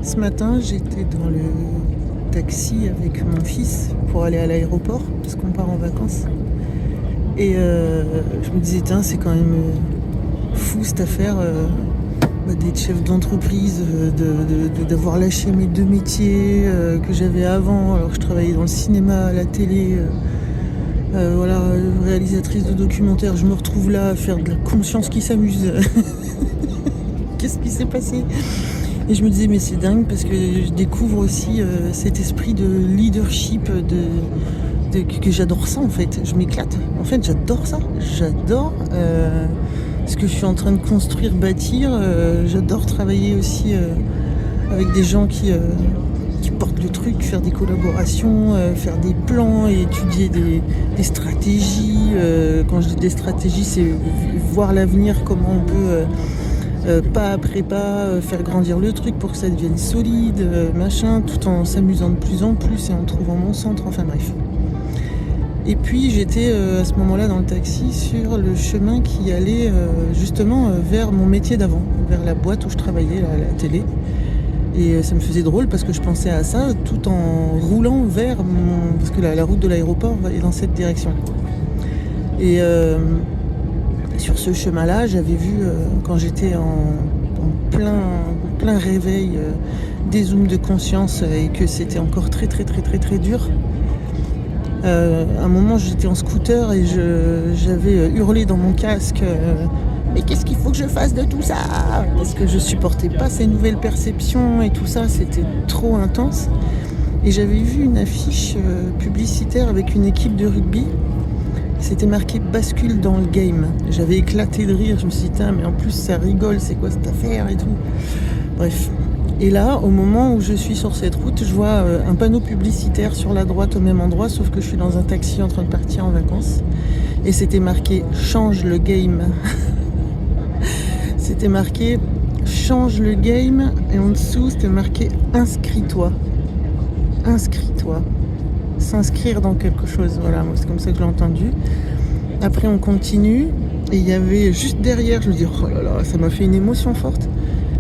Ce matin, j'étais dans le taxi avec mon fils pour aller à l'aéroport parce qu'on part en vacances. Et je me disais, tiens, c'est quand même fou cette affaire d'être chef d'entreprise, d'avoir lâché mes deux métiers que j'avais avant, alors que je travaillais dans le cinéma, à la télé, voilà, réalisatrice de documentaires. Je me retrouve là à faire de la conscience qui s'amuse. Qu'est-ce qui s'est passé ? Et je me disais, mais c'est dingue parce que je découvre aussi cet esprit de leadership, que j'adore ça en fait. Je m'éclate. En fait, j'adore ça. J'adore ce que je suis en train de construire, bâtir. J'adore travailler aussi avec des gens qui portent le truc, faire des collaborations, faire des plans et étudier des stratégies. Quand je dis des stratégies, c'est voir l'avenir, comment on peut... pas après pas, faire grandir le truc pour que ça devienne solide, machin, tout en s'amusant de plus en plus et en trouvant mon centre, enfin bref. Et puis j'étais à ce moment-là dans le taxi sur le chemin qui allait justement vers mon métier d'avant, vers la boîte où je travaillais, à la télé. Et ça me faisait drôle parce que je pensais à ça tout en roulant vers parce que la route de l'aéroport est dans cette direction. Et sur ce chemin-là, j'avais vu, quand j'étais en plein réveil, des zooms de conscience et que c'était encore très dur. À un moment, j'étais en scooter et j'avais hurlé dans mon casque mais qu'est-ce qu'il faut que je fasse de tout ça ? Parce que je supportais pas ces nouvelles perceptions et tout ça, c'était trop intense. Et j'avais vu une affiche publicitaire avec une équipe de rugby. C'était marqué « Bascule dans le game ». J'avais éclaté de rire, je me suis dit « mais en plus ça rigole, c'est quoi cette affaire ?» et tout. Bref. Et là, au moment où je suis sur cette route, je vois un panneau publicitaire sur la droite au même endroit, sauf que je suis dans un taxi en train de partir en vacances. Et c'était marqué « Change le game ». C'était marqué « Change le game » et en dessous c'était marqué « Inscris-toi ». Inscris-toi. S'inscrire dans quelque chose, voilà, moi c'est comme ça que je l'ai entendu. Après on continue et il y avait juste derrière, je me dis oh là là, ça m'a fait une émotion forte.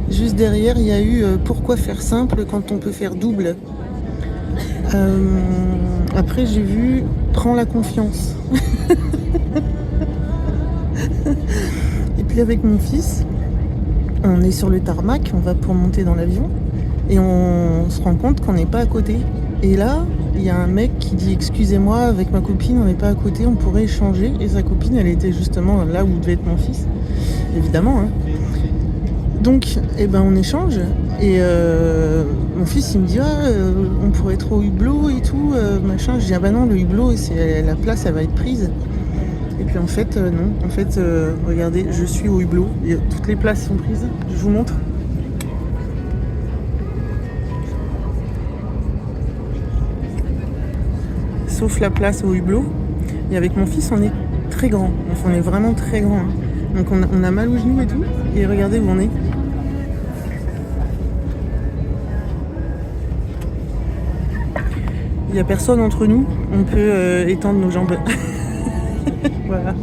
Juste derrière il y a eu pourquoi faire simple quand on peut faire double. Après j'ai vu prends la confiance. Et puis avec mon fils, on est sur le tarmac, on va pour monter dans l'avion et on se rend compte qu'on n'est pas à côté. Et là, il y a un mec qui dit « Excusez-moi, avec ma copine, on n'est pas à côté, on pourrait échanger. » Et sa copine, elle était justement là où devait être mon fils, évidemment. Hein. Donc, on échange. Et mon fils, il me dit « on pourrait être au hublot et tout, machin. » Je dis « Ah bah non, le hublot, la place, elle va être prise. » Et puis en fait, non. En fait, regardez, je suis au hublot. Et toutes les places sont prises. Je vous montre. Sauf la place au hublot. Et avec mon fils, on est très grand. Enfin, on est vraiment très grand. Hein. Donc on a mal aux genoux et tout. Et regardez où on est. Il n'y a personne entre nous. On peut étendre nos jambes. Voilà.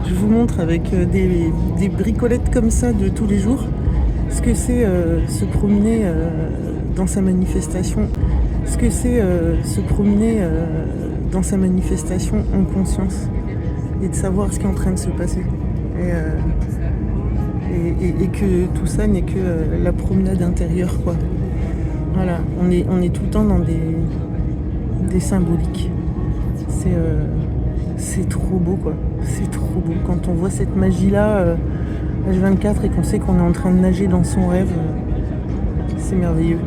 Je vous montre avec des bricolettes comme ça de tous les jours ce que c'est se promener dans sa manifestation. Ce que c'est se promener dans sa manifestation en conscience et de savoir ce qui est en train de se passer et que tout ça n'est que la promenade intérieure quoi. Voilà, on est tout le temps dans des symboliques. C'est trop beau quoi, c'est trop beau quand on voit cette magie là H24 et qu'on sait qu'on est en train de nager dans son rêve, c'est merveilleux.